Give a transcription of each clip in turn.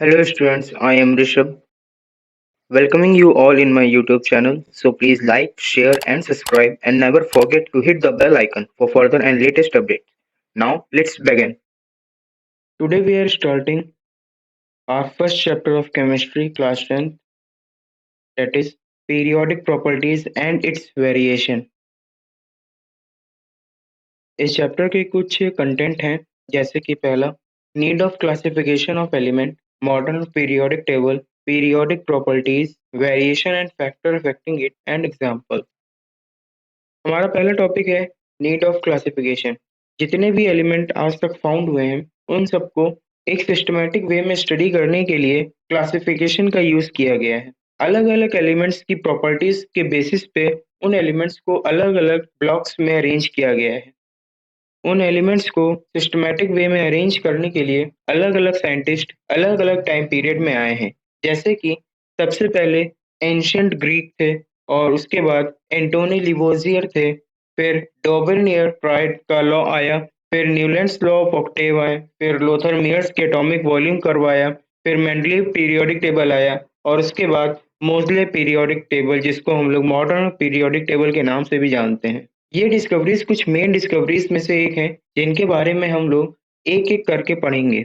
Hello students, I am Rishabh, welcoming you all in my YouTube channel. So please like, share and subscribe and never forget to hit the bell icon for further and latest updates. Now let's begin. Today we are starting our first chapter of chemistry class 10, that is periodic properties and its variation. इस chapter के कुछ content हैं जैसे कि पहला need of classification of element, modern periodic table, periodic properties, variation and factor affecting it and example. हमारा पहला topic है नीड ऑफ क्लासिफिकेशन। जितने भी एलिमेंट आज तक फाउंड हुए हैं उन सबको एक सिस्टमैटिक वे में स्टडी करने के लिए क्लासिफिकेशन का यूज किया गया है। अलग अलग एलिमेंट्स की प्रॉपर्टीज के बेसिस पे उन एलिमेंट्स को अलग अलग ब्लॉक्स में अरेंज किया गया है। उन एलिमेंट्स को सिस्टमैटिक वे में अरेंज करने के लिए अलग अलग साइंटिस्ट अलग अलग टाइम पीरियड में आए हैं। जैसे कि सबसे पहले एंशियंट ग्रीक थे और उसके बाद एंटोनी लिवोजियर थे, फिर डॉबर्नियर ट्राइड का लॉ आया, फिर न्यूलैंड्स लॉ ऑफ ऑक्टेव आया, फिर लोथर मियर्स के एटॉमिक वॉल्यूम करवाया, फिर मेंडलीव पीरियोडिक टेबल आया और उसके बाद मोजले पीरियोडिक टेबल जिसको हम लोग मॉडर्न पीरियोडिक टेबल के नाम से भी जानते हैं। ये डिस्कवरीज कुछ मेन डिस्कवरीज में से एक है जिनके बारे में हम लोग एक एक करके पढ़ेंगे।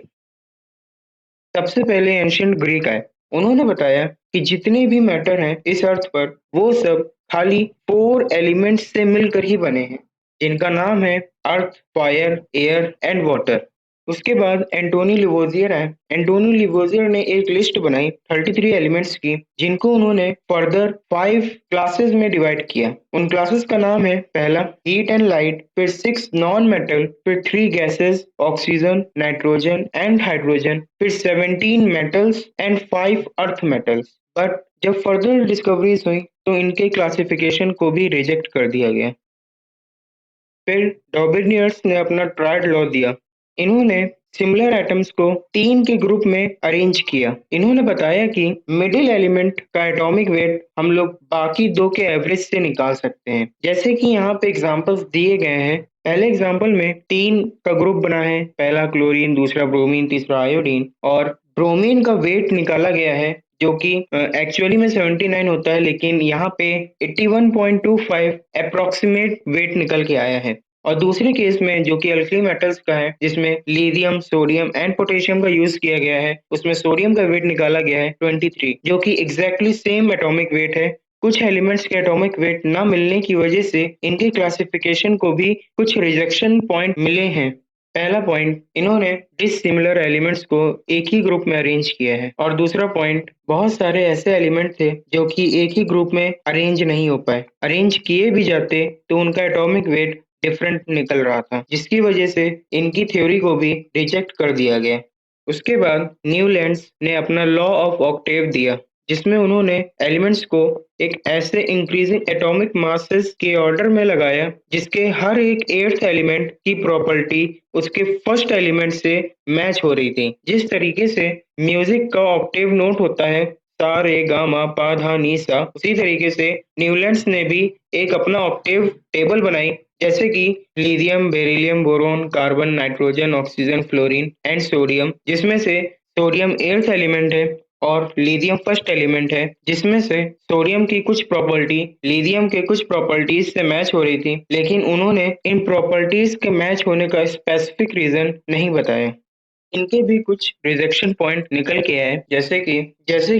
सबसे पहले एंशियंट ग्रीक आए। उन्होंने बताया कि जितने भी मैटर हैं इस अर्थ पर वो सब खाली 4 एलिमेंट्स से मिलकर ही बने हैं जिनका नाम है अर्थ, फायर, एयर एंड वाटर। उसके बाद एंटोनी लिवोजियर आए। एंटोनी लिवोजियर ने एक लिस्ट बनाई 33 एलिमेंट्स की जिनको उन्होंने फर्दर 5 क्लासेस में डिवाइड किया। उन क्लासेस का नाम है पहला हीट एंड लाइट, फिर 6 नॉन मेटल, फिर 3 gases oxygen, nitrogen and hydrogen, फिर 17 metals and 5 earth metals. But जब फर्दर डिस्कवरीज हुई तो इनके क्लासिफिकेशन को भी रिजेक्ट कर दिया गया। फिर डॉबर्नियर्स ने अपना ट्रायड लॉ दिया। इन्होंने सिमिलर एटम्स को 3 के ग्रुप में अरेंज किया। इन्होंने बताया कि मिडिल एलिमेंट का एटॉमिक वेट हम लोग बाकी 2 के एवरेज से निकाल सकते हैं। जैसे कि यहाँ पे एग्जांपल्स दिए गए हैं। पहले एग्जांपल में 3 का ग्रुप बना है, पहला क्लोरीन, दूसरा ब्रोमीन, तीसरा आयोडीन, और ब्रोमीन का वेट निकाला गया है जो कि एक्चुअली में 79 होता है, लेकिन यहाँ पे 81.25 अप्रोक्सीमेट वेट निकल के आया है। और दूसरे केस में जो कि अल्कली मेटल्स का है जिसमें लिथियम, सोडियम एंड पोटेशियम का यूज किया गया है, उसमें सोडियम का वेट निकाला गया है 23 जो कि एग्जैक्टली सेम एटॉमिक वेट है। कुछ एलिमेंट्स के एटॉमिक वेट ना मिलने की वजह से इनके क्लासिफिकेशन को भी कुछ रिजेक्शन पॉइंट मिले हैं। पहला पॉइंट, इन्होंने डिसिमिलर एलिमेंट्स को एक ही ग्रुप में अरेंज किया है, और दूसरा पॉइंट, बहुत सारे ऐसे एलिमेंट थे जो कि एक ही ग्रुप में अरेंज नहीं हो पाए। अरेंज किए भी जाते तो उनका एटॉमिक वेट डिफरेंट निकल रहा था जिसकी वजह से इनकी थ्योरी को भी रिजेक्ट कर दिया गया। उसके बाद न्यूलैंड्स ने अपना लॉ ऑफ ऑक्टेव दिया जिसमें उन्होंने एलिमेंट्स को एक ऐसे इंक्रीजिंग एटॉमिक मासेस के ऑर्डर में लगाया जिसके हर एक एर्थ एलिमेंट की प्रॉपर्टी उसके फर्स्ट एलिमेंट से मैच हो रही थी। जिस तरीके से म्यूजिक का ऑक्टेव नोट होता है सा रे गा मा पा धा नी सा, उसी तरीके से न्यूलैंड्स ने भी एक अपना ऑक्टेव टेबल बनाई जैसे कि lithium, beryllium, boron, carbon, nitrogen, oxygen, fluorine and sodium, जिसमें से सोडियम एर्थ एलिमेंट है और लिथियम फर्स्ट एलिमेंट है, जिसमें से सोडियम की कुछ प्रॉपर्टी लिथियम के कुछ प्रॉपर्टीज से मैच हो रही थी, लेकिन उन्होंने इन प्रॉपर्टीज के मैच होने का स्पेसिफिक रीजन नहीं बताया। इनके भी कुछ रिजेक्शन पॉइंट निकल के आए जैसे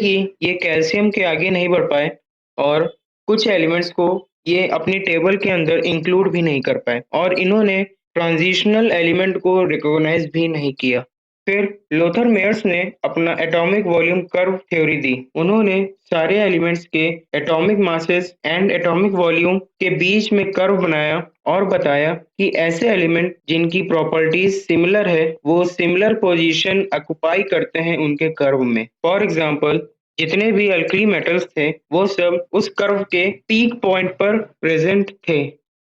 कि ये कैल्शियम के आगे नहीं बढ़ पाए और कुछ एलिमेंट्स को ये अपनी टेबल के अंदर इंक्लूड भी नहीं कर पाए, और इन्होंने ट्रांजिशनल एलिमेंट को रिकॉग्नाइज भी नहीं किया। फिर लोथर मेयर्स ने अपना एटॉमिक वॉल्यूम कर्व थ्योरी दी। उन्होंने सारे एलिमेंट्स के atomic masses and atomic volume के बीच में कर्व बनाया और बताया कि ऐसे एलिमेंट जिनकी प्रॉपर्टीज सिमिलर है वो सिमिलर पोजीशन ऑक्युपाई करते हैं उनके कर्व में। फॉर एग्जांपल, जितने भी अल्कली मेटल्स थे वो सब उस कर्व के पीक पॉइंट पर प्रेजेंट थे।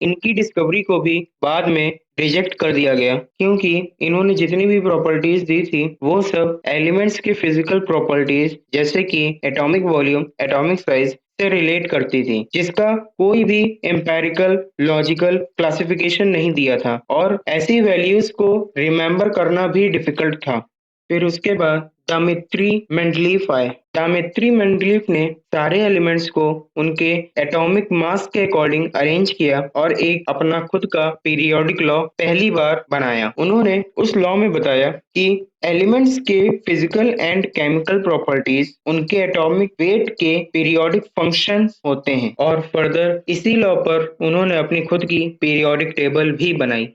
इनकी डिस्कवरी को भी बाद में रिजेक्ट कर दिया गया क्योंकि इन्होंने जितनी भी प्रॉपर्टीज दी थी वो सब एलिमेंट्स के फिजिकल प्रॉपर्टीज जैसे कि एटॉमिक वॉल्यूम, एटॉमिक साइज से रिलेट करती थी, जिसका कोई भी एम्पेरिकल लॉजिकल क्लासिफिकेशन नहीं दिया था और ऐसी वैल्यूज को रिमेम्बर करना भी डिफिकल्ट था। फिर उसके बाद डामित्री मेंडलीफ आए। डामित्री मेंडलीफ ने सारे एलिमेंट्स को उनके एटॉमिक मास के अकॉर्डिंग अरेंज किया और एक अपना खुद का पीरियोडिक लॉ पहली बार बनाया। उन्होंने उस लॉ में बताया कि एलिमेंट्स के फिजिकल एंड केमिकल प्रॉपर्टीज उनके एटॉमिक वेट के पीरियोडिक फंक्शंस होते हैं, और फर्दर इसी लॉ पर उन्होंने अपनी खुद की पीरियोडिक टेबल भी बनाई।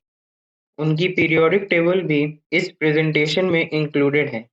उनकी पीरियोडिक टेबल भी इस प्रेजेंटेशन में इंक्लूडेड है।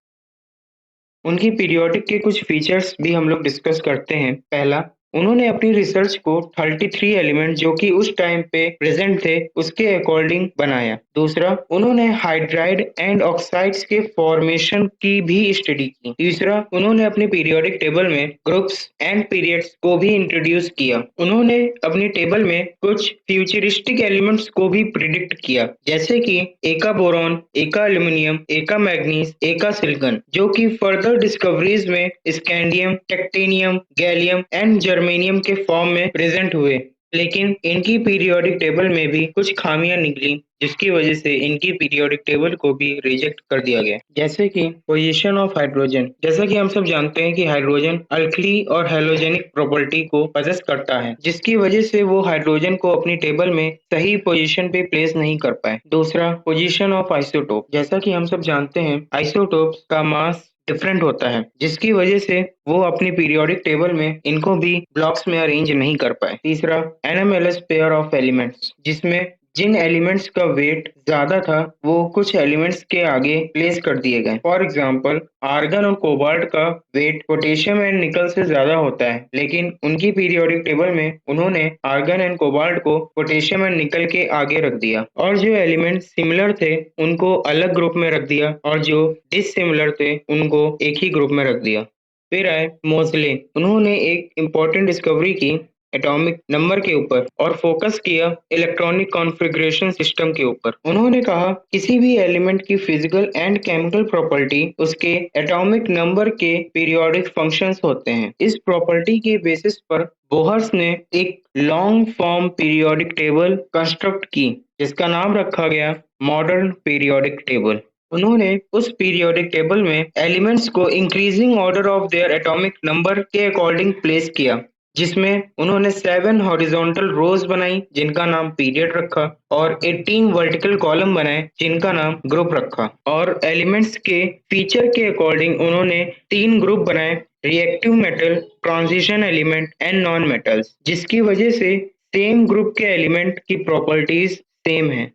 उनकी पीरियोडिक के कुछ फीचर्स भी हम लोग डिस्कस करते हैं। पहला, उन्होंने अपनी रिसर्च को 33 एलिमेंट जो कि उस टाइम पे प्रेजेंट थे उसके अकॉर्डिंग बनाया। दूसरा, उन्होंने हाइड्राइड एंड ऑक्साइड्स के फॉर्मेशन की भी स्टडी की। तीसरा, उन्होंने अपनी पीरियोडिक टेबल में ग्रुप्स एंड पीरियड्स को भी इंट्रोड्यूस किया। उन्होंने अपनी टेबल में कुछ फ्यूचरिस्टिक एलिमेंट्स को भी प्रिडिक्ट किया, जैसे कि एका बोरॉन, एका एल्यूमिनियम, एका मैग्नीज, एका सिलिकॉन, जो कि फर्दर डिस्कवरीज में स्कैंडियम, टेक्टेनियम, गैलियम एंड जर्मेनियम के फॉर्म में प्रेजेंट हुए। लेकिन इनकी पीरियोडिक टेबल में भी कुछ खामियां निकली, जिसकी वजह से इनकी पीरियोडिक टेबल को भी रिजेक्ट कर दिया गया। जैसे कि पोजीशन ऑफ हाइड्रोजन। जैसा कि हम सब जानते हैं कि हाइड्रोजन अल्कली और हैलोजेनिक प्रॉपर्टी को पजेस करता है, जिसकी वजह से वो हाइड्रोजन को अपनी टेबल में सही पोजीशन पे प्लेस नहीं कर पाए। दूसरा, पोजीशन ऑफ आइसोटोप। जैसा कि हम सब जानते हैं आइसोटोप्स का मास डिफरेंट होता है, जिसकी वजह से वो अपनी पीरियोडिक टेबल में इनको भी ब्लॉक्स में अरेंज नहीं कर पाए। तीसरा, एनएमएलएस पेयर ऑफ एलिमेंट्स, जिसमें जिन एलिमेंट्स का वेट ज्यादा था वो कुछ एलिमेंट्स के आगे प्लेस कर दिए गए। फॉर एग्जांपल, आर्गन और कोबाल्ट का वेट पोटेशियम एंड निकल से ज्यादा होता है, लेकिन उनकी पीरियोडिक टेबल में उन्होंने आर्गन एंड कोबाल्ट को पोटेशियम एंड निकल के आगे रख दिया, और जो एलिमेंट सिमिलर थे उनको अलग ग्रुप में रख दिया, और जो डिसिमिलर थे उनको एक ही ग्रुप में रख दिया। फिर आए मोज़ले। उन्होंने एक इम्पोर्टेंट डिस्कवरी की एटॉमिक नंबर के ऊपर और फोकस किया इलेक्ट्रॉनिक कॉन्फ़िगरेशन सिस्टम के ऊपर। उन्होंने कहा किसी भी एलिमेंट की फिजिकल एंड केमिकल प्रॉपर्टी उसके एटॉमिक नंबर के पीरियोडिक फंक्शंस होते हैं। इस प्रॉपर्टी के बेसिस पर बोहर्स ने एक long form periodic table construct की, जिसका नाम रखा गया मॉडर्न पीरियोडिक टेबल। उन्होंने उस पीरियोडिक टेबल में एलिमेंट्स को increasing order of their atomic number के अकॉर्डिंग प्लेस किया, जिसमें उन्होंने 7 हॉरिजॉन्टल रोज बनाई जिनका नाम पीरियड रखा, और 18 वर्टिकल कॉलम बनाए जिनका नाम ग्रुप रखा। और एलिमेंट्स के फीचर के अकॉर्डिंग उन्होंने 3 ग्रुप बनाए, reactive metal, transition element and non metals, जिसकी वजह से सेम ग्रुप के एलिमेंट की प्रॉपर्टीज सेम है।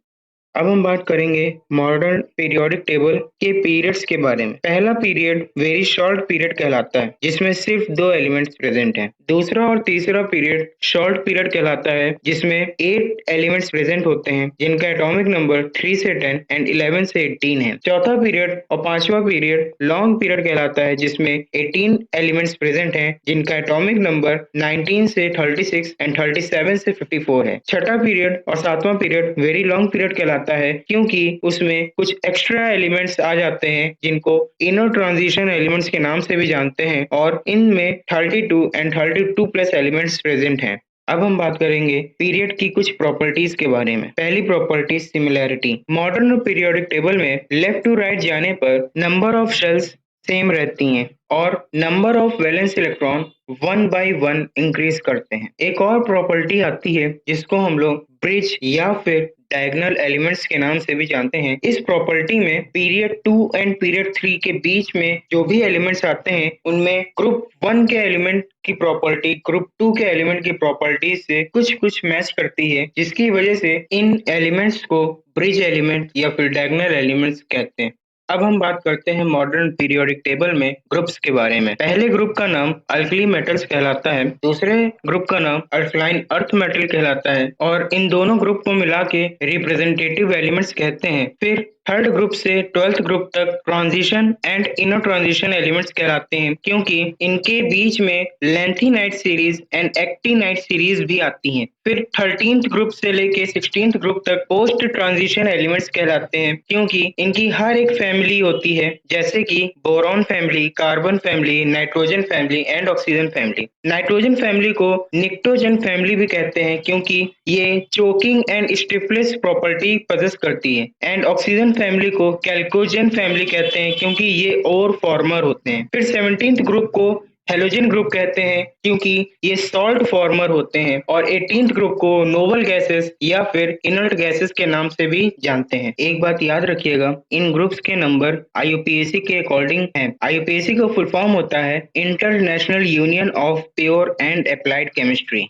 अब हम बात करेंगे मॉडर्न पीरियोडिक टेबल के पीरियड्स के बारे में। पहला पीरियड वेरी शॉर्ट पीरियड कहलाता है, जिसमें सिर्फ 2 एलिमेंट्स प्रेजेंट हैं। दूसरा और तीसरा पीरियड शॉर्ट पीरियड कहलाता है, जिसमें 8 एलिमेंट्स प्रेजेंट होते हैं जिनका एटॉमिक नंबर 3 से 10 एंड 11 से 18 है। चौथा पीरियड और पांचवा पीरियड लॉन्ग पीरियड कहलाता है, जिसमें 18 एलिमेंट्स प्रेजेंट हैं जिनका एटॉमिक नंबर 19 से 36 एंड 37 से 54 है। छठा पीरियड और सातवां पीरियड वेरी लॉन्ग पीरियड कहलाता है, क्योंकि उसमें कुछ एक्स्ट्रा एलिमेंट्स आ जाते हैं जिनको इनर ट्रांजिशन एलिमेंट्स के नाम से भी जानते हैं, और इनमें 32 एंड 32 प्लस एलिमेंट्स प्रेजेंट हैं। अब हम बात करेंगे पीरियड की कुछ प्रॉपर्टीज के बारे में। पहली property similarity. Modern periodic table में लेफ्ट टू राइट जाने पर नंबर ऑफ शेल्स सेम रहती हैं और number of valence electron 1 by 1 increase करते हैं। एक और प्रॉपर्टी आती है जिसको हम लोग ब्रिज या फिर डायगोनल एलिमेंट्स के नाम से भी जानते हैं। इस प्रॉपर्टी में पीरियड 2 एंड पीरियड 3 के बीच में जो भी एलिमेंट्स आते हैं उनमें ग्रुप 1 के एलिमेंट की प्रॉपर्टी ग्रुप 2 के एलिमेंट की प्रॉपर्टी से कुछ मैच करती है, जिसकी वजह से इन एलिमेंट्स को ब्रिज एलिमेंट या फिर डायगोनल एलिमेंट्स कहते हैं। अब हम बात करते हैं मॉडर्न पीरियोडिक टेबल में ग्रुप्स के बारे में। पहले ग्रुप का नाम अल्कली मेटल्स कहलाता है, दूसरे ग्रुप का नाम अल्कलाइन अर्थ मेटल कहलाता है, और इन दोनों ग्रुप को मिला के रिप्रेजेंटेटिव एलिमेंट्स कहते हैं। फिर थर्ड ग्रुप से 12th ग्रुप तक transition and inner transition elements कहलाते हैं, क्योंकि इनके बीच में लेंथीनाइट सीरीज एंड एक्टिनाइट सीरीज भी आती हैं। फिर 13th ग्रुप से लेके 16th ग्रुप तक पोस्ट ट्रांजिशन एलिमेंट्स कहलाते हैं, क्योंकि इनकी हर एक फैमिली होती है, जैसे कि boron family, carbon family, nitrogen family and oxygen family. Nitrogen family को निक्टोजन फैमिली भी कहते हैं, क्योंकि ये choking and stiffness property possess करती है, एंड ऑक्सीजन फैमिली को कैल्कोजेन फैमिली कहते हैं क्योंकि ये और फॉर्मर होते हैं। फिर 17th ग्रुप को हेलोजन ग्रुप कहते हैं क्योंकि ये सॉल्ट फॉर्मर होते हैं और 18th ग्रुप को नोबल गैसेस या फिर इनर्ट गैसेस के नाम से भी जानते हैं। एक बात याद रखिएगा, इन ग्रुप्स के नंबर आईयूपीएसी के अकॉर्डिंग हैं। आईयूपीएसी का फुल फॉर्म होता है international union of pure and applied chemistry.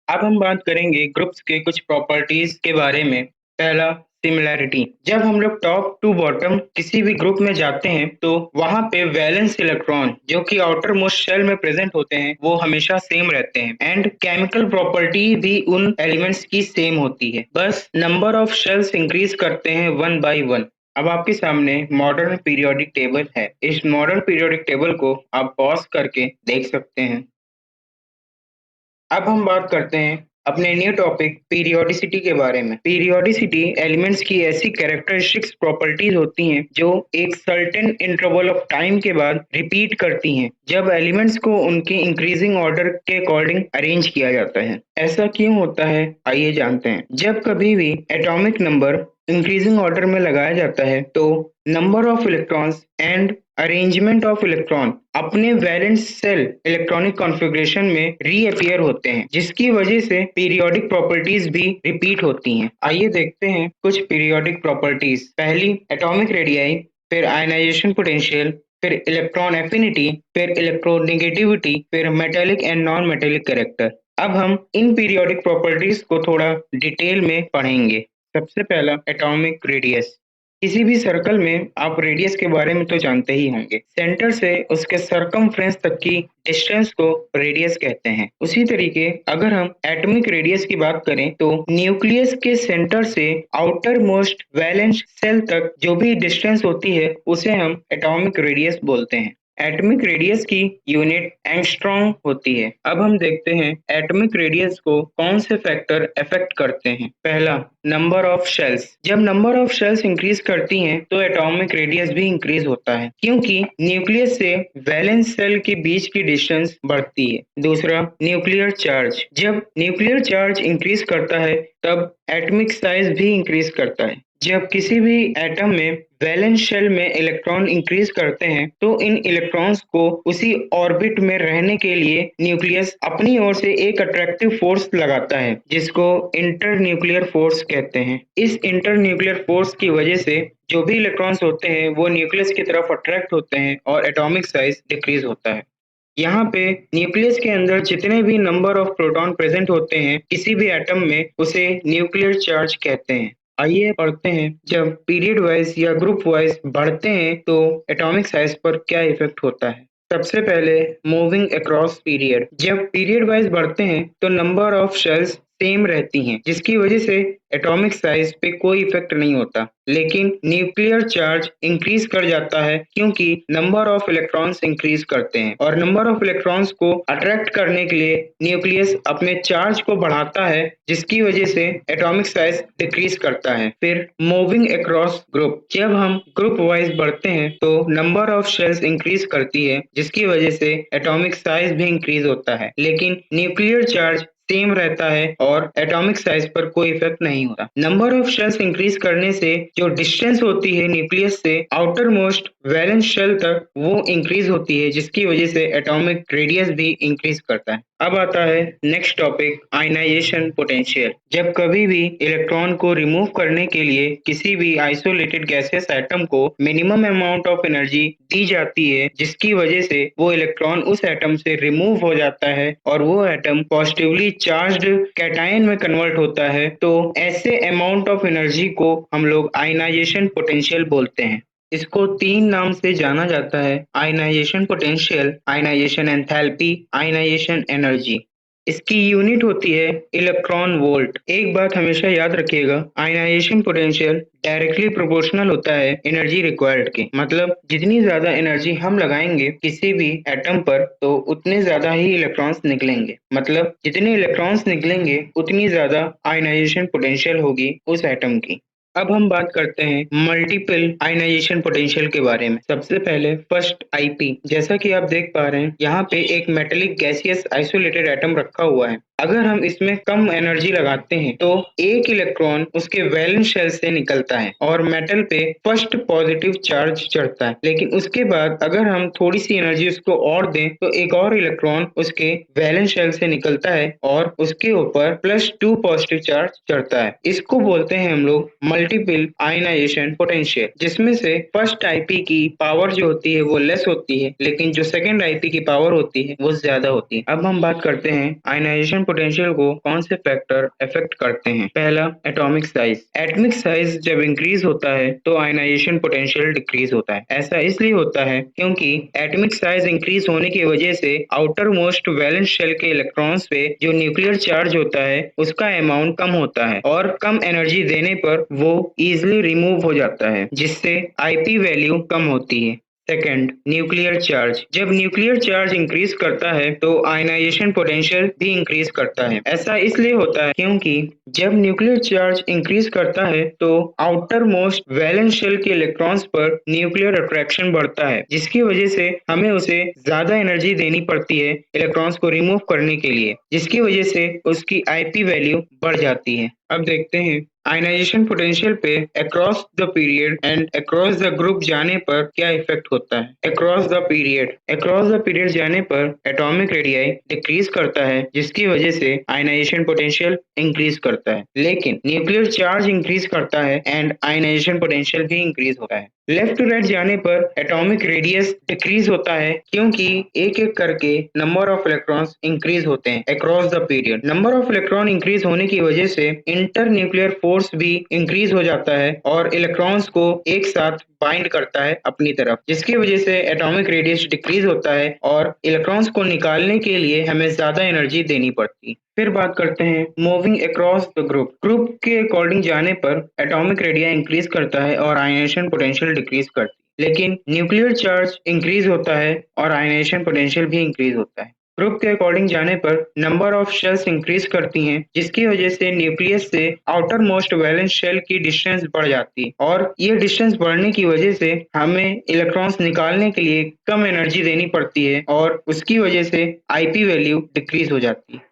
अब हम बात करेंगे ग्रुप्स के कुछ प्रॉपर्टीज के बारे में। पहला, सिमिलैरिटी। जब हम लोग टॉप टू बॉटम किसी भी ग्रुप में जाते हैं तो वहां पे वैलेंस इलेक्ट्रॉन जो कि आउटर मोस्ट शेल में प्रेजेंट होते हैं वो हमेशा सेम रहते हैं एंड केमिकल प्रॉपर्टी भी उन एलिमेंट्स की सेम होती है, बस नंबर ऑफ शेल्स इंक्रीज करते हैं 1 by 1। अब आपके सामने मॉडर्न पीरियोडिक टेबल है। इस मॉडर्न पीरियोडिक टेबल को आप पॉज करके देख सकते हैं। अब हम बात करते हैं अपने न्यू टॉपिक पीरियोडिसिटी के बारे में। पीरियोडिसिटी एलिमेंट्स की ऐसी कैरेक्टरिस्टिक्स प्रॉपर्टीज होती हैं जो एक सर्टेन इंटरवल ऑफ टाइम के बाद रिपीट करती हैं जब एलिमेंट्स को उनके इंक्रीजिंग ऑर्डर के अकॉर्डिंग अरेंज किया जाता है। ऐसा क्यों होता है, आइए जानते हैं। जब कभी भी एटॉमिक नंबर इंक्रीजिंग ऑर्डर में लगाया जाता है तो number of electrons and arrangement of electron अपने वैलेंस सेल इलेक्ट्रॉनिक कॉन्फ़िगरेशन में रीअपियर होते हैं, जिसकी वजह से पीरियोडिक प्रॉपर्टीज भी रिपीट होती हैं। आइए देखते हैं कुछ पीरियोडिक प्रॉपर्टीज। पहली, एटॉमिक रेडियाई, फिर आयनाइजेशन पोटेंशियल, फिर इलेक्ट्रॉन एफिनिटी, फिर इलेक्ट्रोनेगेटिविटी, फिर metallic and non metallic character. अब हम इन पीरियोडिक प्रॉपर्टीज को थोड़ा डिटेल में पढ़ेंगे। सबसे पहला, एटॉमिक रेडियस। किसी भी सर्कल में आप रेडियस के बारे में तो जानते ही होंगे। सेंटर से उसके सरकमफ्रेंस तक की डिस्टेंस को रेडियस कहते हैं। उसी तरीके अगर हम एटॉमिक रेडियस की बात करें तो न्यूक्लियस के सेंटर से आउटर मोस्ट वैलेंस सेल तक जो भी डिस्टेंस होती है उसे हम एटॉमिक रेडियस बोलते हैं। एटॉमिक रेडियस की यूनिट एंगस्ट्रॉम होती है। अब हम देखते हैं एटॉमिक रेडियस को कौन से फैक्टर अफेक्ट करते हैं। पहला, नंबर ऑफ शेल्स। जब नंबर ऑफ शेल्स इंक्रीज करती हैं तो एटॉमिक रेडियस भी इंक्रीज होता है क्योंकि न्यूक्लियस से वैलेंस सेल के बीच की डिस्टेंस बढ़ती है। दूसरा, न्यूक्लियर चार्ज। जब न्यूक्लियर चार्ज इंक्रीज करता है तब एटॉमिक साइज भी इंक्रीज करता है। जब किसी भी एटम में वैलेंस शेल में इलेक्ट्रॉन इंक्रीज करते हैं तो इन इलेक्ट्रॉन्स को उसी ऑर्बिट में रहने के लिए न्यूक्लियस अपनी ओर से एक अट्रैक्टिव फोर्स लगाता है जिसको इंटर न्यूक्लियर फोर्स कहते हैं। इस इंटर न्यूक्लियर फोर्स की वजह से जो भी इलेक्ट्रॉन्स होते हैं वो न्यूक्लियस की तरफ अट्रैक्ट होते हैं और एटॉमिक साइज डिक्रीज होता है। यहाँ पे न्यूक्लियस के अंदर जितने भी नंबर ऑफ प्रोटॉन प्रेजेंट होते हैं किसी भी एटम में उसे न्यूक्लियर चार्ज कहते हैं। आइए पढ़ते हैं जब पीरियड वाइज या ग्रुप वाइज बढ़ते हैं तो एटॉमिक साइज पर क्या इफेक्ट होता है। सबसे पहले, मूविंग अक्रॉस पीरियड। जब पीरियड वाइज बढ़ते हैं तो नंबर ऑफ शेल्स सेम रहती हैं जिसकी वजह से एटॉमिक साइज पे कोई इफेक्ट नहीं होता, लेकिन न्यूक्लियर चार्ज इंक्रीज कर जाता है क्योंकि नंबर ऑफ इलेक्ट्रॉन्स इंक्रीज करते हैं और नंबर ऑफ इलेक्ट्रॉन्स को अट्रैक्ट करने के लिए न्यूक्लियस अपने चार्ज को बढ़ाता है जिसकी वजह से एटॉमिक साइज डिक्रीज करता है। फिर मूविंग अक्रॉस ग्रुप। जब हम ग्रुप वाइज बढ़ते हैं तो नंबर ऑफ शेल्स इंक्रीज करती है जिसकी वजह से एटॉमिक साइज भी इंक्रीज होता है, लेकिन न्यूक्लियर चार्ज सेम रहता है और एटॉमिक साइज पर कोई इफेक्ट नहीं होता। नंबर ऑफ शेल्स इंक्रीज करने से जो डिस्टेंस होती है न्यूक्लियस से आउटर मोस्ट वैलेंस शेल तक वो इंक्रीज होती है जिसकी वजह से एटॉमिक रेडियस भी इंक्रीज करता है। अब आता है नेक्स्ट टॉपिक, आयनाइजेशन पोटेंशियल। जब कभी भी इलेक्ट्रॉन को रिमूव करने के लिए किसी भी आइसोलेटेड गैसियस एटम को मिनिमम अमाउंट ऑफ एनर्जी दी जाती है जिसकी वजह से वो इलेक्ट्रॉन उस एटम से रिमूव हो जाता है और वो एटम पॉजिटिवली चार्ज्ड कैटायन में कन्वर्ट होता है, तो ऐसे अमाउंट ऑफ एनर्जी को हम लोग आयनाइजेशन पोटेंशियल बोलते हैं। इसको 3 नाम से जाना जाता है, ionization potential, ionization enthalpy, ionization energy. इसकी यूनिट होती है इलेक्ट्रॉन वोल्ट। एक बात हमेशा याद रखिएगा, आयनाइजेशन पोटेंशियल डायरेक्टली प्रोपोर्शनल होता है एनर्जी रिक्वायर्ड के। मतलब जितनी ज्यादा एनर्जी हम लगाएंगे किसी भी एटम पर तो उतने ज्यादा ही इलेक्ट्रॉन्स निकलेंगे। मतलब जितने इलेक्ट्रॉन्स निकलेंगे उतनी ज्यादा आयनाइजेशन पोटेंशियल होगी उस एटम की। अब हम बात करते हैं मल्टीपल आयनाइजेशन पोटेंशियल के बारे में। सबसे पहले फर्स्ट आईपी, जैसा कि आप देख पा रहे हैं यहाँ पे एक मेटेलिक गैसियस आइसोलेटेड एटम रखा हुआ है। अगर हम इसमें कम एनर्जी लगाते हैं तो एक इलेक्ट्रॉन उसके वैलेंस शेल से निकलता है और मेटल पे फर्स्ट पॉजिटिव चार्ज चढ़ता है, लेकिन उसके बाद अगर हम थोड़ी सी एनर्जी उसको और दें तो एक और इलेक्ट्रॉन उसके वैलेंस शेल से निकलता है और उसके ऊपर +2 पॉजिटिव चार्ज चढ़ता है। इसको बोलते हैं हम लोग मल्टीपल आयनाइजेशन पोटेंशियल, जिसमें से फर्स्ट आईपी की पावर जो होती है वो लेस होती है, लेकिन जो सेकंड आईपी की पावर होती है वो ज्यादा होती है। अब हम बात करते हैं आयनाइजेशन पोटेंशियल को कौन से फैक्टर अफेक्ट करते हैं। पहला, एटॉमिक साइज। एटॉमिक साइज जब इंक्रीज होता है तो आयनाइजेशन पोटेंशियल डिक्रीज होता है। ऐसा इसलिए होता है क्योंकि एटॉमिक साइज इंक्रीज होने की वजह से आउटर मोस्ट वैलेंस शेल के इलेक्ट्रॉन्स पे जो न्यूक्लियर चार्ज होता है उसका अमाउंट कम होता है और कम एनर्जी देने पर वो इजिली रिमूव हो जाता है, जिससे आईपी वैल्यू कम होती है। Second, nuclear charge. जब न्यूक्लियर चार्ज इंक्रीज करता है तो आयनाइजेशन पोटेंशियल भी इंक्रीज करता है। ऐसा इसलिए होता है क्योंकि जब न्यूक्लियर चार्ज इंक्रीज करता है तो आउटर मोस्ट वैलेंस शेल के इलेक्ट्रॉन्स पर न्यूक्लियर अट्रैक्शन बढ़ता है, जिसकी वजह से हमें उसे ज्यादा एनर्जी देनी पड़ती है इलेक्ट्रॉन्स को रिमूव करने के लिए, जिसकी वजह से उसकी आईपी वैल्यू बढ़ जाती है। अब देखते हैं आयनाइजेशन पोटेंशियल पे across the period and across the group जाने पर क्या इफेक्ट होता है। अक्रॉस द पीरियड जाने पर एटॉमिक रेडियाई डिक्रीज करता है, जिसकी वजह से आयनाइजेशन पोटेंशियल इंक्रीज करता है, लेकिन न्यूक्लियर चार्ज इंक्रीज करता है एंड आयनाइजेशन पोटेंशियल भी इंक्रीज होता है। लेफ्ट टू राइट जाने पर एटॉमिक रेडियस डिक्रीज होता है क्योंकि एक एक करके नंबर ऑफ इलेक्ट्रॉन्स इंक्रीज होते हैं across the period. Number of electron increase होने की वजह से इंटर न्यूक्लियर फोर्स भी इंक्रीज हो जाता है और इलेक्ट्रॉन्स को एक साथ बाइंड करता है अपनी तरफ, जिसकी वजह से एटॉमिक रेडियस डिक्रीज होता है और इलेक्ट्रॉन्स को निकालने के लिए हमें ज्यादा एनर्जी देनी पड़ती है। फिर बात करते हैं moving across the group. Group के अकॉर्डिंग जाने पर एटॉमिक रेडिया इंक्रीज करता है और आयनाइजेशन पोटेंशियल डिक्रीज करती है, लेकिन न्यूक्लियर चार्ज इंक्रीज होता है और आयनाइजेशन पोटेंशियल भी इंक्रीज होता है। ग्रुप के अकॉर्डिंग जाने पर नंबर ऑफ शेल्स इंक्रीज करती हैं, जिसकी वजह से न्यूक्लियस से आउटर मोस्ट वैलेंस शेल की डिस्टेंस बढ़ जाती है और ये डिस्टेंस बढ़ने की वजह से हमें इलेक्ट्रॉन्स निकालने के लिए कम एनर्जी देनी पड़ती है और उसकी वजह से आईपी वैल्यू डिक्रीज हो जाती है।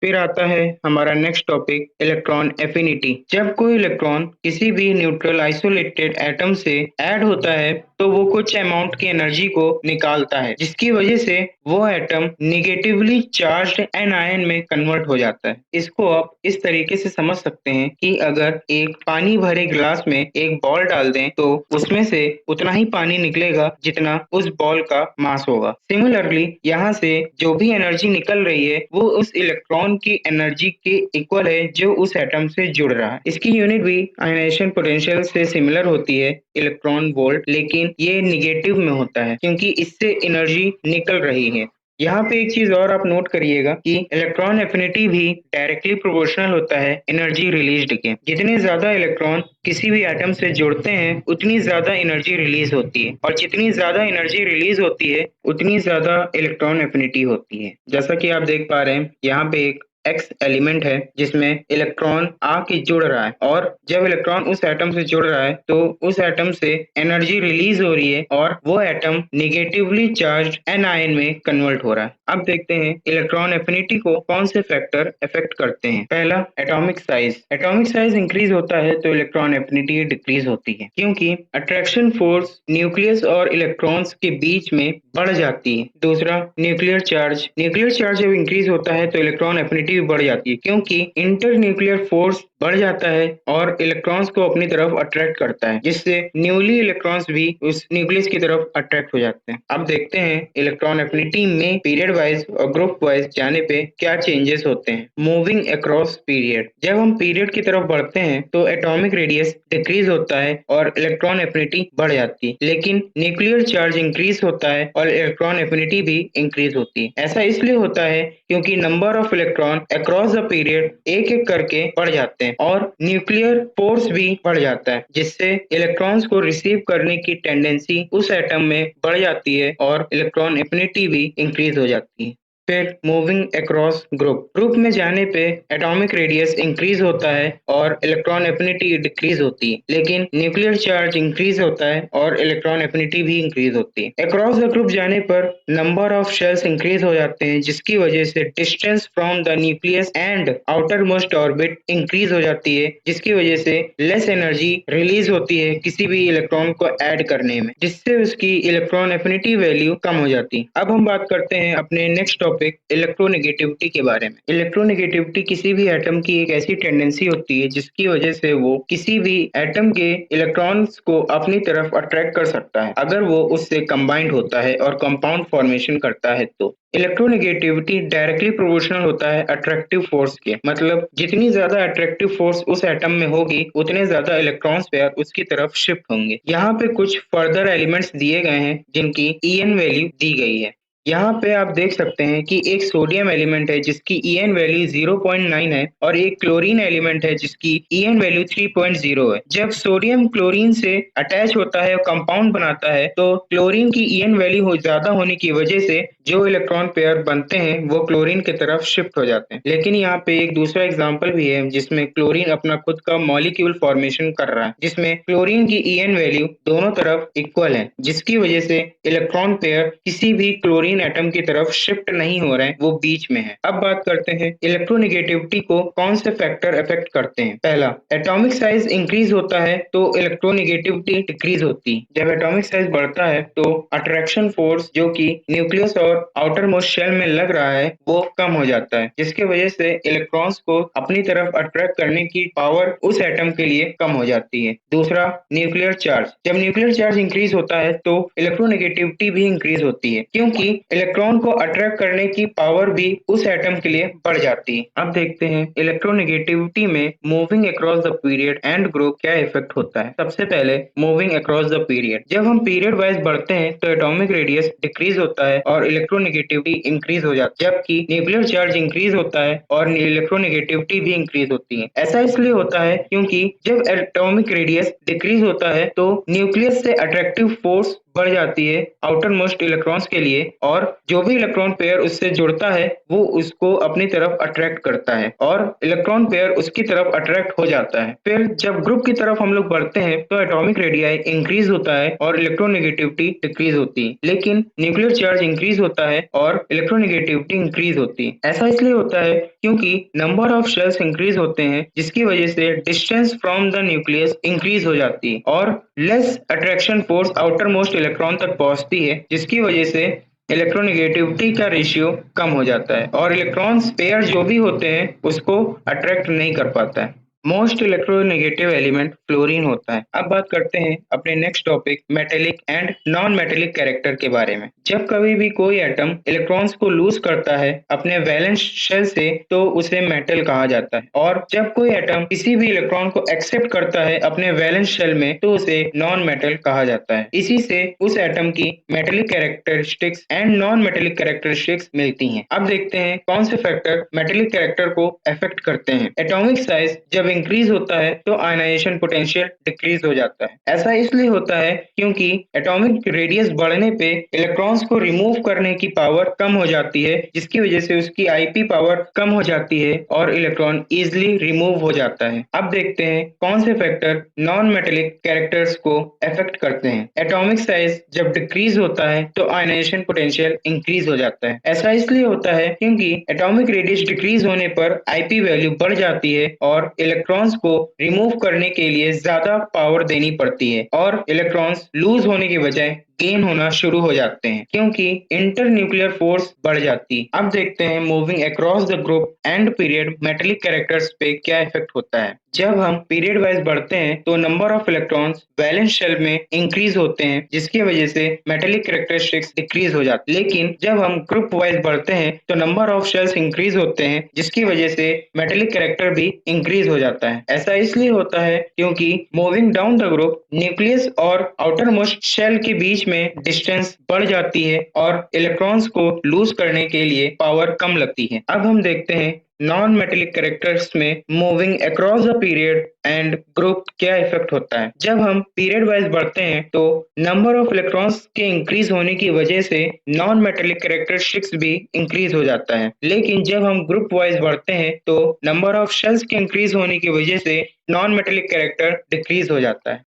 फिर आता है हमारा नेक्स्ट टॉपिक, इलेक्ट्रॉन एफिनिटी। जब कोई इलेक्ट्रॉन किसी भी न्यूट्रल आइसोलेटेड एटम से ऐड होता है तो वो कुछ अमाउंट की एनर्जी को निकालता है, जिसकी वजह से वो एटम निगेटिवली चार्ज्ड एनायन में कन्वर्ट हो जाता है। इसको आप इस तरीके से समझ सकते हैं कि अगर एक पानी भरे गिलास में एक बॉल डाल दें तो उसमें से उतना ही पानी निकलेगा जितना उस बॉल का मास होगा। सिमिलरली यहाँ से जो भी एनर्जी निकल रही है वो उस इलेक्ट्रॉन की एनर्जी के इक्वल है जो उस एटम से जुड़ रहा है। इसकी यूनिट भी आयनाइजेशन पोटेंशियल से सिमिलर होती है, इलेक्ट्रॉन वोल्ट, लेकिन ये निगेटिव में होता है क्योंकि इससे एनर्जी निकल रही है। यहाँ पे एक चीज और आप नोट करिएगा कि इलेक्ट्रॉन एफिनिटी भी डायरेक्टली प्रोपोर्शनल होता है एनर्जी रिलीज्ड के। जितने ज्यादा इलेक्ट्रॉन किसी भी एटम से जुड़ते हैं उतनी ज्यादा एनर्जी रिलीज होती है और जितनी ज्यादा एनर्जी रिलीज होती है उतनी ज्यादा इलेक्ट्रॉन एफिनिटी होती है। जैसा कि आप देख पा रहे हैं यहाँ पे एक एक्स एलिमेंट है जिसमें इलेक्ट्रॉन आके जुड़ रहा है और जब इलेक्ट्रॉन उस एटम से जुड़ रहा है तो उस एटम से एनर्जी रिलीज हो रही है और वो एटम निगेटिवली चार्ज एनायन में कन्वर्ट हो रहा है। अब देखते हैं इलेक्ट्रॉन एफिनिटी को कौन से फैक्टर अफेक्ट करते हैं। पहला, atomic size. Atomic size increase होता है तो इलेक्ट्रॉन एफिनिटी डिक्रीज होती है क्योंकि अट्रैक्शन फोर्स न्यूक्लियस और इलेक्ट्रॉन्स के बीच में बढ़ जाती है। दूसरा, न्यूक्लियर चार्ज। न्यूक्लियर चार्ज जब इंक्रीज होता है तो इलेक्ट्रॉन एफिनिटी भी बढ़ जाती है क्योंकि इंटर न्यूक्लियर फोर्स बढ़ जाता है और इलेक्ट्रॉन्स को अपनी तरफ अट्रैक्ट करता है, जिससे न्यूली इलेक्ट्रॉन्स भी उस न्यूक्लियस की तरफ अट्रैक्ट हो जाते हैं। अब देखते हैं इलेक्ट्रॉन एफिनिटी में पीरियड वाइज और ग्रुप वाइज जाने पे क्या चेंजेस होते हैं। Moving across period. जब हम पीरियड की तरफ बढ़ते हैं तो एटॉमिक रेडियस डिक्रीज होता है और इलेक्ट्रॉन एफिनिटी बढ़ जाती है, लेकिन न्यूक्लियर चार्ज इंक्रीज होता है और इलेक्ट्रॉन एफिनिटी भी इंक्रीज होती है। ऐसा इसलिए होता है क्योंकि number of electron across the period एक एक करके बढ़ जाते हैं और न्यूक्लियर फोर्स भी बढ़ जाता है, जिससे इलेक्ट्रॉन्स को रिसीव करने की टेंडेंसी उस एटम में बढ़ जाती है और इलेक्ट्रॉन एफिनिटी भी इंक्रीज हो जाती है। फिर मूविंग अक्रॉस ग्रुप में जाने पे एटॉमिक रेडियस इंक्रीज होता है और इलेक्ट्रॉन एफिनिटी डिक्रीज होती है, लेकिन न्यूक्लियर चार्ज इंक्रीज होता है और इलेक्ट्रॉन एफिनिटी भी इंक्रीज होती है। अक्रॉस द ग्रुप जाने पर नंबर ऑफ शेल्स इंक्रीज हो जाते हैं, जिसकी वजह से distance from the nucleus and outer most orbit increase हो जाती है, जिसकी वजह से लेस एनर्जी रिलीज होती है किसी भी इलेक्ट्रॉन को ऐड करने में, जिससे उसकी इलेक्ट्रॉन एफिनिटी वैल्यू कम हो जाती है। अब हम बात करते हैं अपने नेक्स्ट टॉपिक इलेक्ट्रोनेगेटिविटी के बारे में। इलेक्ट्रोनेगेटिविटी किसी भी एटम की एक ऐसी टेंडेंसी होती है जिसकी वजह से वो किसी भी एटम के इलेक्ट्रॉन्स को अपनी तरफ अट्रैक्ट कर सकता है अगर वो उससे कंबाइंड होता है और कंपाउंड फॉर्मेशन करता है। तो इलेक्ट्रोनेगेटिविटी डायरेक्टली प्रोपोर्शनल होता है अट्रैक्टिव फोर्स के, मतलब जितनी ज्यादा अट्रैक्टिव फोर्स उस एटम में होगी उतने ज्यादा इलेक्ट्रॉन्स पेयर उसकी तरफ शिफ्ट होंगे। यहाँ पे कुछ फर्दर एलिमेंट्स दिए गए हैं जिनकी En वैल्यू दी गई है। यहाँ पे आप देख सकते हैं कि एक सोडियम एलिमेंट है जिसकी En वैल्यू 0.9 है और एक क्लोरीन एलिमेंट है जिसकी En वैल्यू 3.0 है। जब सोडियम क्लोरीन से अटैच होता है और कंपाउंड बनाता है तो क्लोरीन की En वैल्यू ज्यादा होने की वजह से जो इलेक्ट्रॉन पेयर बनते हैं वो क्लोरीन की तरफ शिफ्ट हो जाते हैं। लेकिन यहाँ पे एक दूसरा एग्जाम्पल भी है जिसमें क्लोरीन अपना खुद का मॉलिक्यूल फॉर्मेशन कर रहा है, जिसमें क्लोरीन की En वैल्यू दोनों तरफ इक्वल है, जिसकी वजह से इलेक्ट्रॉन पेयर किसी भी क्लोरीन एटम की तरफ शिफ्ट नहीं हो रहे हैं, वो बीच में है। अब बात करते हैं इलेक्ट्रोनेगेटिविटी को कौन से फैक्टर अफेक्ट करते हैं। पहला, एटॉमिक साइज इंक्रीज होता है तो इलेक्ट्रोनेगेटिविटी डिक्रीज होती है। जब एटॉमिक साइज बढ़ता है तो अट्रैक्शन फोर्स जो कि न्यूक्लियस और आउटर मोस्ट शेल में लग रहा है वो कम हो जाता है, जिसकी वजह से इलेक्ट्रॉन्स को अपनी तरफ अट्रैक्ट करने की पावर उस एटम के लिए कम हो जाती है। दूसरा, न्यूक्लियर चार्ज। जब न्यूक्लियर चार्ज इंक्रीज होता है तो इलेक्ट्रोनेगेटिविटी भी इंक्रीज होती है, क्योंकि इलेक्ट्रॉन को अट्रैक्ट करने की पावर भी उस एटम के लिए बढ़ जाती है। अब देखते हैं इलेक्ट्रोनेगेटिविटी में moving across the period and group क्या इफेक्ट होता है। सबसे पहले मूविंग अक्रॉस द पीरियड। जब हम पीरियड वाइज बढ़ते हैं तो एटॉमिक रेडियस डिक्रीज होता है और इलेक्ट्रोनेगेटिविटी इंक्रीज हो जाती है, जबकि न्यूक्लियर चार्ज इंक्रीज होता है और इलेक्ट्रोनेगेटिविटी भी इंक्रीज होती है। ऐसा इसलिए होता है क्योंकि जब एटॉमिक रेडियस डिक्रीज होता है तो न्यूक्लियस से अट्रैक्टिव फोर्स बढ़ जाती है आउटर मोस्ट इलेक्ट्रॉन्स के लिए, और जो भी इलेक्ट्रॉन पेयर उससे जुड़ता है वो उसको अपनी तरफ अट्रैक्ट करता है और इलेक्ट्रॉन पेयर उसकी तरफ अट्रैक्ट हो जाता है। फिर जब ग्रुप की तरफ हम लोग बढ़ते हैं तो एटॉमिक रेडियाई इंक्रीज होता है और इलेक्ट्रोनेगेटिविटी डिक्रीज होती है, लेकिन न्यूक्लियर चार्ज इंक्रीज होता है और इलेक्ट्रोनेगेटिविटी इंक्रीज होती है। ऐसा इसलिए होता है क्योंकि नंबर ऑफ शेल्स इंक्रीज होते हैं, जिसकी वजह से distance from the nucleus increase हो जाती है और less attraction force outer most electron तक पहुंचती है, जिसकी वजह से इलेक्ट्रोनेगेटिविटी का रेशियो कम हो जाता है और इलेक्ट्रॉन्स पेयर जो भी होते हैं उसको अट्रैक्ट नहीं कर पाता है। मोस्ट इलेक्ट्रोनेगेटिव एलिमेंट फ्लोरीन होता है। अब बात करते हैं अपने next topic metallic and non metallic character के बारे में। जब कभी भी कोई एटम इलेक्ट्रॉन्स को लूज करता है अपने वैलेंस शेल से तो उसे मेटल कहा जाता है, और जब कोई एटम किसी भी इलेक्ट्रॉन को एक्सेप्ट करता है अपने वैलेंस शेल में तो उसे नॉन मेटल कहा जाता है। इसी से उस एटम की metallic characteristics and non metallic characteristics मिलती हैं। अब देखते हैं कौन से फैक्टर मेटेलिक कैरेक्टर को अफेक्ट करते हैं। एटॉमिक साइज जब इंक्रीज होता है तो आयनाइजेशन पोटेंशियल डिक्रीज हो जाता है। ऐसा इसलिए होता है क्योंकि एटॉमिक रेडियस बढ़ने पे इलेक्ट्रॉन्स को रिमूव करने की पावर कम हो जाती है, जिसकी वजह से उसकी आईपी पावर कम हो जाती है और इलेक्ट्रॉन इजिली रिमूव हो जाता है। अब देखते हैं कौन से फैक्टर नॉन मेटेलिक कैरेक्टर्स को अफेक्ट करते हैं। एटॉमिक साइज जब डिक्रीज होता है तो आयनाइजेशन पोटेंशियल इंक्रीज हो जाता है। ऐसा इसलिए होता है क्योंकि एटॉमिक रेडियस डिक्रीज होने पर आईपी वैल्यू बढ़ जाती है और इलेक्ट्रॉन्स को रिमूव करने के लिए ज्यादा पावर देनी पड़ती है और इलेक्ट्रॉन्स लूज होने की बजाय गेन होना शुरू हो जाते हैं क्योंकि इंटर न्यूक्लियर फोर्स बढ़ जाती है। अब देखते हैं moving across the group and period metallic characters पे क्या इफेक्ट होता है। जब हम पीरियड वाइज बढ़ते हैं तो number of electrons valence shell में इंक्रीज होते हैं, जिसकी वजह से मेटेलिक कैरेक्टरिस्टिक्स डिक्रीज हो जाती है। लेकिन जब हम ग्रुप वाइज बढ़ते हैं तो नंबर ऑफ शेल्स इंक्रीज होते हैं, जिसकी वजह से मेटेलिक कैरेक्टर भी इंक्रीज हो जाता है। ऐसा इसलिए होता है क्योंकि moving down the group nucleus और आउटर मोस्ट शेल के बीच में डिस्टेंस बढ़ जाती है और इलेक्ट्रॉन्स को लूज करने के लिए पावर कम लगती है। अब हम देखते हैं नॉन मेटेलिक कैरेक्टर्स में moving across the period and group क्या इफेक्ट होता है। जब हम पीरियड वाइज बढ़ते हैं तो नंबर ऑफ इलेक्ट्रॉन्स के इंक्रीज होने की वजह से नॉन मेटेलिक कैरेक्टरिस्टिक्स भी इंक्रीज हो जाता है, लेकिन जब हम ग्रुप वाइज बढ़ते हैं तो नंबर ऑफ शेल्स के इंक्रीज होने की वजह से नॉन मेटेलिक कैरेक्टर डिक्रीज हो जाता है।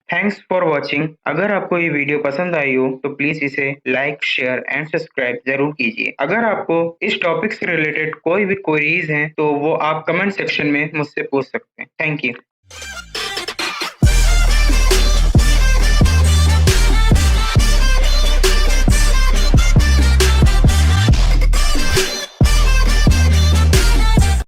Thanks for watching. अगर आपको ये वीडियो पसंद आई हो तो प्लीज इसे लाइक, शेयर एंड सब्सक्राइब जरूर कीजिए। अगर आपको इस टॉपिक से रिलेटेड कोई भी क्वेरीज हैं तो वो आप कमेंट सेक्शन में मुझसे पूछ सकते हैं। Thank you.